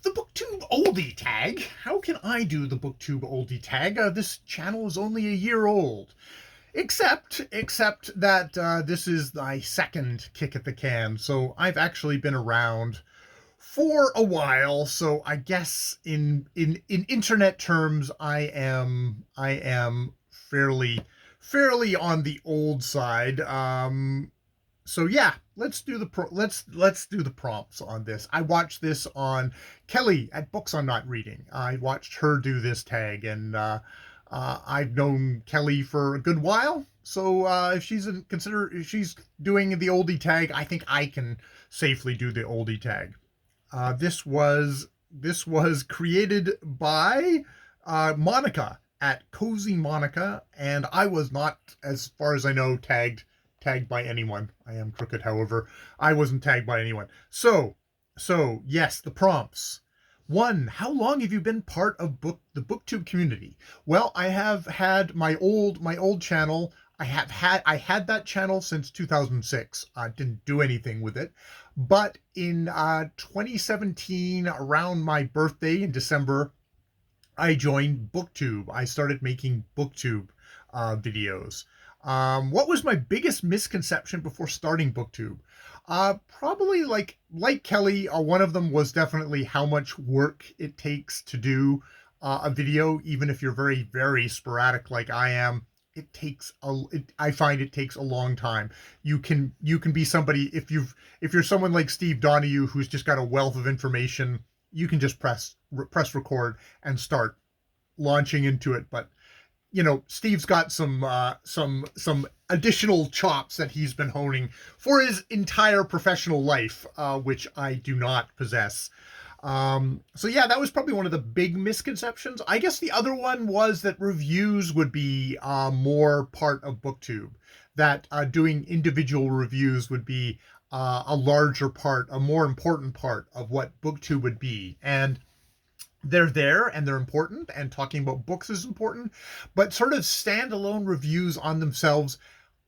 The BookTube oldie tag. How can I do the BookTube oldie tag? This channel is only a year old. Except that this is my second kick at the can, so I've actually been around for a while. So I guess in internet terms, I am fairly on the old side. So yeah, let's do the prompts on this. I watched this on Kelly at Books I'm Not Reading. I watched her do this tag, and I've known Kelly for a good while. So if she's doing the oldie tag, I think I can safely do the oldie tag. This was created by Monica at Cozy Monica, and I was not, as far as I know, tagged by anyone. I am crooked, however. I wasn't tagged by anyone. So yes, the prompts. One, how long have you been part of the BookTube community? Well, I have had my old channel. I had that channel since 2006. I didn't do anything with it, but in 2017, around my birthday in December, I joined BookTube. I started making BookTube videos. What was my biggest misconception before starting BookTube? Probably like Kelly, one of them was definitely how much work it takes to do a video, even if you're very, very sporadic like I am. I find it takes a long time. You can be somebody, if you're someone like Steve Donahue who's just got a wealth of information, you can just press record and start launching into it. But Steve's got some additional chops that he's been honing for his entire professional life, which I do not possess. So yeah, that was probably one of the big misconceptions. I guess the other one was that reviews would be more part of BookTube, that doing individual reviews would be a larger part, a more important part of what BookTube would be. And they're there and they're important, and talking about books is important, but sort of standalone reviews on themselves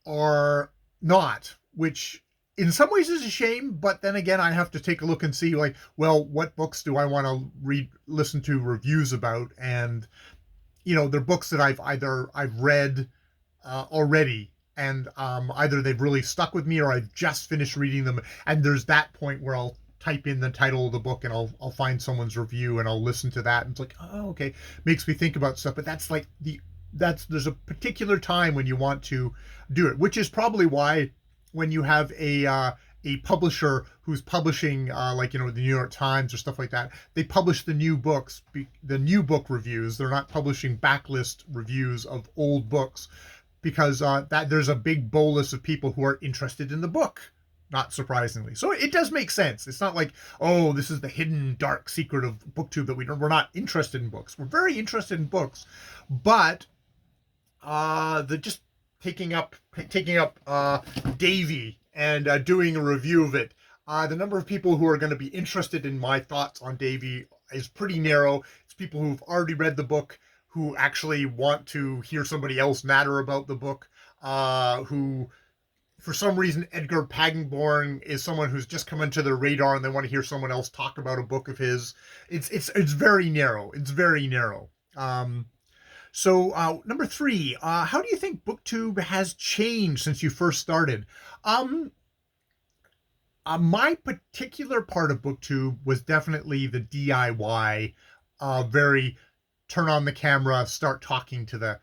are not, which in some ways is a shame. But then again, I have to take a look and see, like, well, what books do I want to listen to reviews about? And they're books that I've read already, and either they've really stuck with me or I've just finished reading them, and there's that point where I'll type in the title of the book and I'll find someone's review and I'll listen to that, and it's like, oh, okay, makes me think about stuff. But there's a particular time when you want to do it, which is probably why when you have a publisher who's publishing the New York Times or stuff like that, they publish the new books, the new book reviews. They're not publishing backlist reviews of old books, because that there's a big bolus of people who are interested in the book, not surprisingly. So it does make sense. It's not like, oh, this is the hidden dark secret of BookTube that we're not interested in books. We're very interested in books, but the just taking up Davy and doing a review of it. The number of people who are going to be interested in my thoughts on Davy is pretty narrow. It's people who've already read the book, who actually want to hear somebody else natter about the book, who, for some reason, Edgar Pangborn is someone who's just come into their radar and they want to hear someone else talk about a book of his. It's very narrow. It's very narrow. So number 3, how do you think BookTube has changed since you first started? My particular part of BookTube was definitely the DIY, very turn on the camera, start talking to the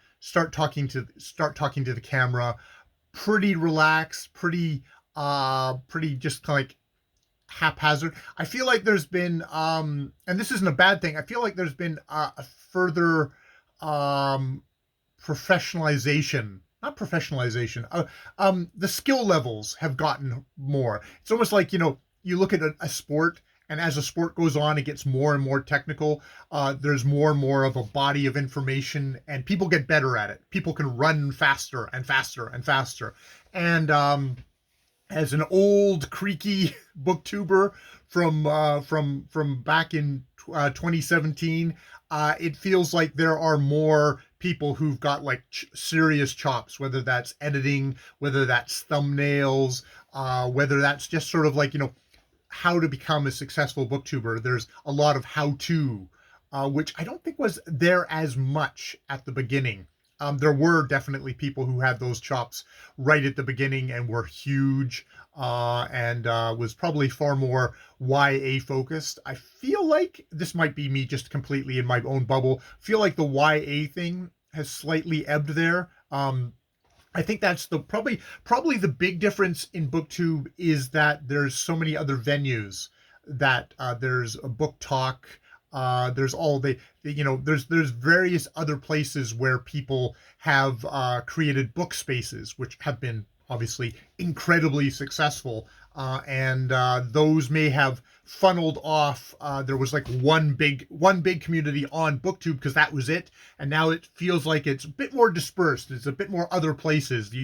camera, pretty relaxed, pretty just kind of like haphazard. I feel like there's been and this isn't a bad thing, I feel like there's been a further professionalization, not professionalization, the skill levels have gotten more. It's almost like, you look at a sport, and as the sport goes on, it gets more and more technical. There's more and more of a body of information, and people get better at it. People can run faster and faster and faster. And as an old creaky booktuber from back in 2017, it feels like there are more people who've got like serious chops, whether that's editing, whether that's thumbnails, whether that's just sort of like, how to become a successful booktuber. There's a lot of how to, which I don't think was there as much at the beginning. There were definitely people who had those chops right at the beginning and were huge, and was probably far more YA focused. I feel like this might be me just completely in my own bubble. Feel like the YA thing has slightly ebbed there. I think that's the probably the big difference in BookTube is that there's so many other venues that there's a book talk. There's all there's various other places where people have created book spaces, which have been obviously incredibly successful. And those may have funneled off. There was like one big community on BookTube because that was it, and now it feels like it's a bit more dispersed. It's a bit more other places.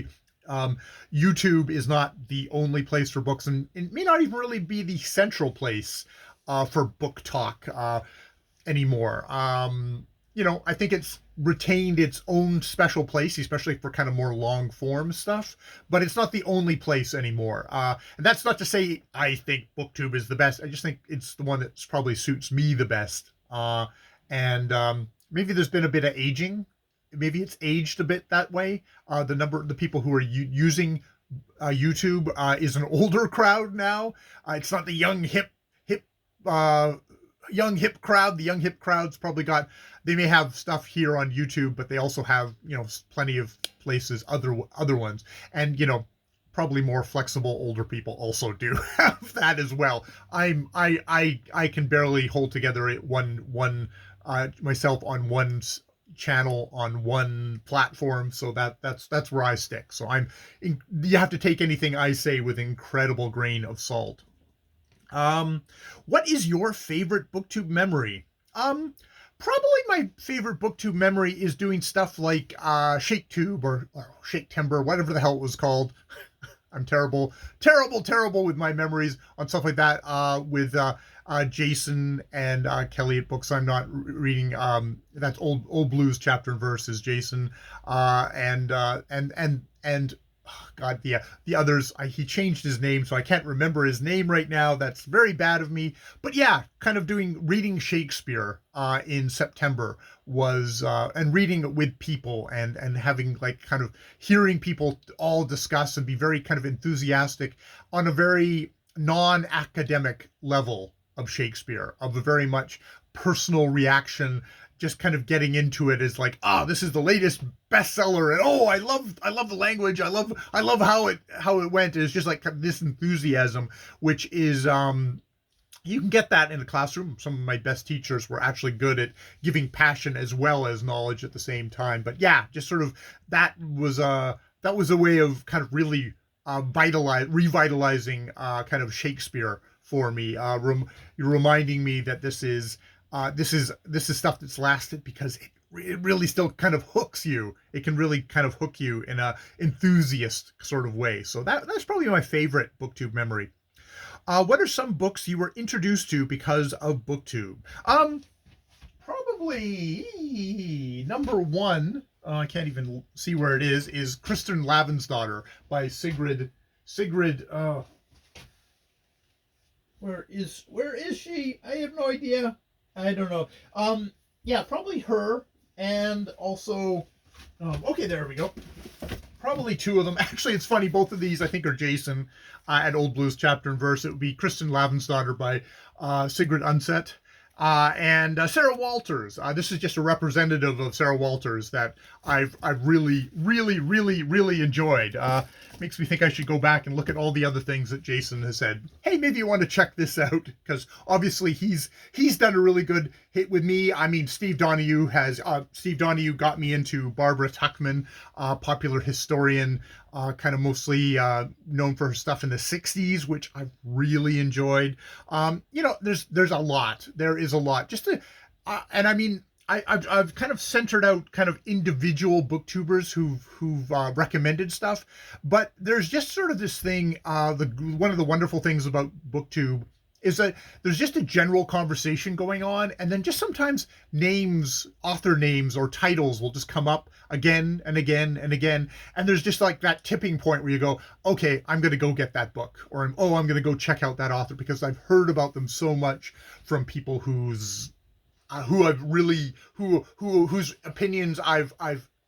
YouTube is not the only place for books, and it may not even really be the central place for book talk anymore. I think it's retained its own special place, especially for kind of more long form stuff, but it's not the only place anymore. And that's not to say I think BookTube is the best. I just think it's the one that probably suits me the best. And maybe there's been a bit of aging. Maybe it's aged a bit that way. The people who are using YouTube is an older crowd now. It's not the young hip crowd. The young hip crowd's probably they may have stuff here on YouTube, but they also have, plenty of places, other ones. And, probably more flexible older people also do have that as well. I can barely hold together myself on one channel on one platform, so that's where I stick. So you have to take anything I say with incredible grain of salt. What is your favorite BookTube memory? Probably my favorite BookTube memory is doing stuff like ShakeTube or Shake Timber, whatever the hell it was called. I'm terrible with my memories on stuff like that. With Jason and Kelly at Books I'm Not Reading. That's Old Blues Chapter and Verse is Jason, and God, the others, he changed his name, so I can't remember his name right now. That's very bad of me. But yeah, kind of reading Shakespeare in September was, and reading with people and having like kind of hearing people all discuss and be very kind of enthusiastic on a very non-academic level of Shakespeare, of a very much personal reaction, just kind of getting into it is like, this is the latest bestseller, and I love the language, I love how it went. It's just like this enthusiasm, which is you can get that in the classroom. Some of my best teachers were actually good at giving passion as well as knowledge at the same time. But yeah, just sort of that was a way of kind of really revitalizing kind of Shakespeare for me. You're reminding me that this is stuff that's lasted because it really still kind of hooks you. It can really kind of hook you in a enthusiast sort of way. So that's probably my favorite BookTube memory. What are some books you were introduced to because of BookTube? Probably number one, I can't even see where it is Kristen Lavensdatter by Sigrid. Where is she? I have no idea. I don't know. Yeah, probably her, and also, okay, there we go. Probably two of them. Actually, it's funny. Both of these, I think, are Jason at Old Blues Chapter and Verse. It would be Kristen Lavensdatter by Sigrid Undset. And Sarah Walters. This is just a representative of Sarah Walters that I've really enjoyed. Makes me think I should go back and look at all the other things that Jason has said. Hey, maybe you want to check this out, because obviously he's done a really good hit with me. I mean, Steve Donahue got me into Barbara Tuchman, popular historian, kind of mostly known for her stuff in the 60s, which I've really enjoyed. There's a lot. There is a lot. And I mean, I've kind of centered out kind of individual booktubers who've recommended stuff, but there's just sort of this thing. One of the wonderful things about BookTube is that there's just a general conversation going on, and then just sometimes names, author names or titles will just come up again and again and again, and there's just like that tipping point where you go, okay, I'm going to go get that book, or I'm going to go check out that author because I've heard about them so much from people who I've really whose opinions I've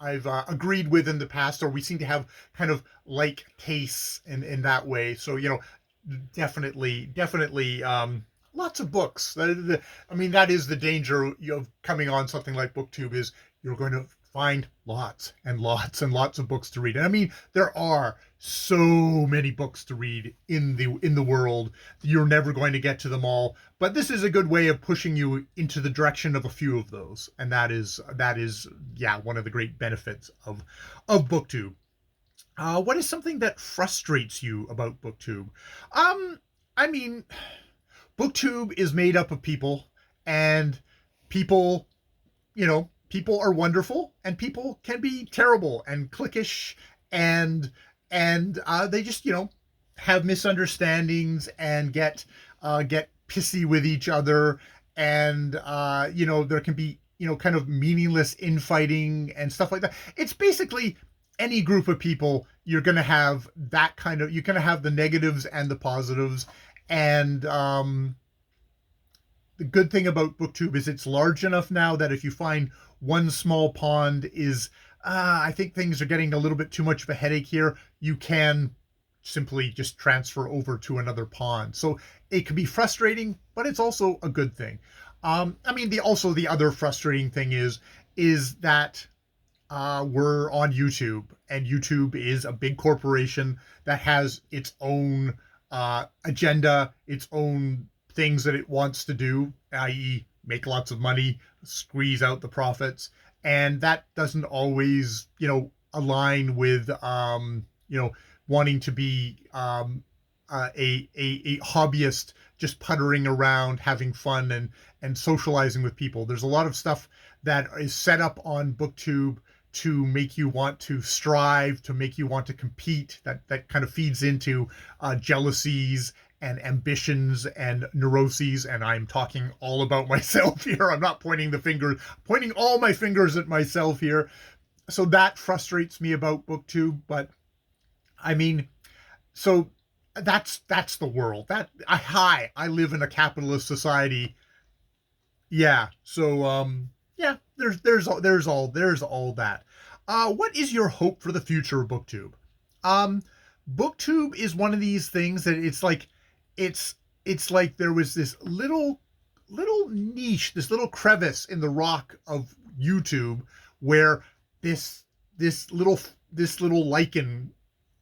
agreed with in the past, or we seem to have kind of like tastes in that way. So definitely lots of books. I mean, that is the danger of coming on something like BookTube, is you're going to find lots and lots and lots of books to read. And I mean, there are so many books to read in the world. You're never going to get to them all, but this is a good way of pushing you into the direction of a few of those. And that is yeah, one of the great benefits of BookTube. What is something that frustrates you about BookTube? I mean, BookTube is made up of people, and people, people are wonderful, and people can be terrible and cliquish, and they just have misunderstandings and get pissy with each other, and there can be kind of meaningless infighting and stuff like that. It's basically any group of people. You're going to have that kind of, you're going to have the negatives and the positives. And the good thing about BookTube is it's large enough now that if you find one small pond is, I think things are getting a little bit too much of a headache here, you can simply just transfer over to another pond. So it can be frustrating, but it's also a good thing. I mean, the other frustrating thing is that we're on YouTube, and YouTube is a big corporation that has its own agenda, its own things that it wants to do, i.e. make lots of money, squeeze out the profits. And that doesn't always, align with, wanting to be a hobbyist, just puttering around, having fun and socializing with people. There's a lot of stuff that is set up on BookTube to make you want to strive, to make you want to compete. That kind of feeds into jealousies and ambitions and neuroses. And I'm talking all about myself here. I'm not pointing all my fingers at myself here. So that frustrates me about BookTube. But I mean, so that's the world. I live in a capitalist society. Yeah. So yeah, there's all that. What is your hope for the future of BookTube? BookTube is one of these things that it's like there was this little niche, this little crevice in the rock of YouTube where this little lichen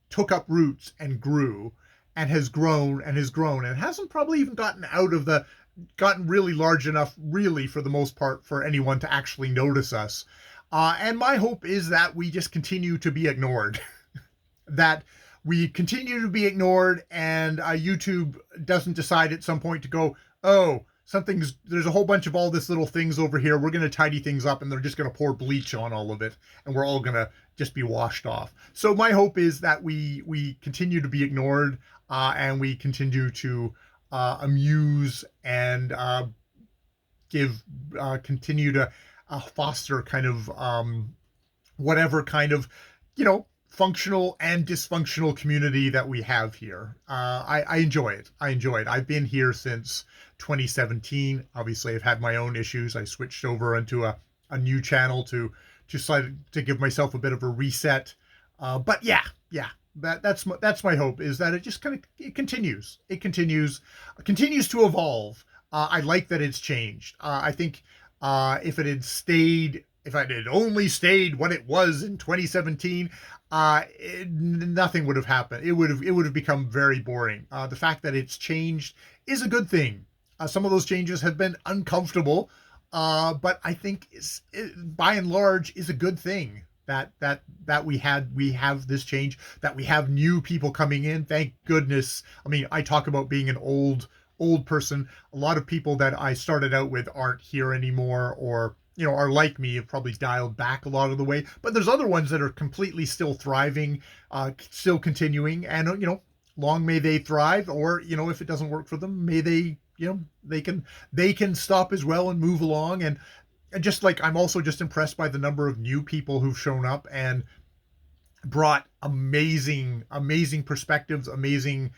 took up roots and grew and has grown and has grown, and hasn't probably even gotten really large enough, really, for the most part, for anyone to actually notice us. And my hope is that we just continue to be ignored. That we continue to be ignored, and YouTube doesn't decide at some point to go, oh, there's a whole bunch of all this little things over here. We're going to tidy things up, and they're just going to pour bleach on all of it, and we're all going to just be washed off. So my hope is that we continue to be ignored, and we continue to amuse and continue to foster kind of whatever kind of functional and dysfunctional community that we have here. I enjoy it. I've been here since 2017. Obviously, I've had my own issues. I switched over into a new channel to give myself a bit of a reset. But yeah. That's my hope, is that it just it continues. It continues to evolve. I like that it's changed. I think if it had only stayed what it was in 2017, nothing would have happened. It would have become very boring. The fact that it's changed is a good thing. Some of those changes have been uncomfortable, but I think by and large is a good thing. That we have this change, that we have new people coming in. Thank goodness. I mean, I talk about being an old person. A lot of people that I started out with aren't here anymore, or are like me, have probably dialed back a lot of the way. But there's other ones that are completely still thriving, still continuing, and long may they thrive. Or if it doesn't work for them, may they they can stop as well and move along. And just like, I'm also just impressed by the number of new people who've shown up and brought amazing perspectives, amazing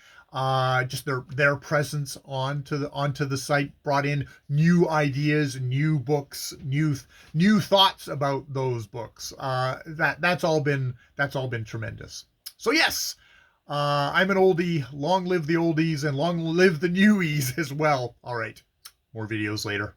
just their presence onto the site, brought in new ideas, new books, new thoughts about those books. That's all been tremendous. So yes, I'm an oldie. Long live the oldies and long live the newies as well. All right, more videos later.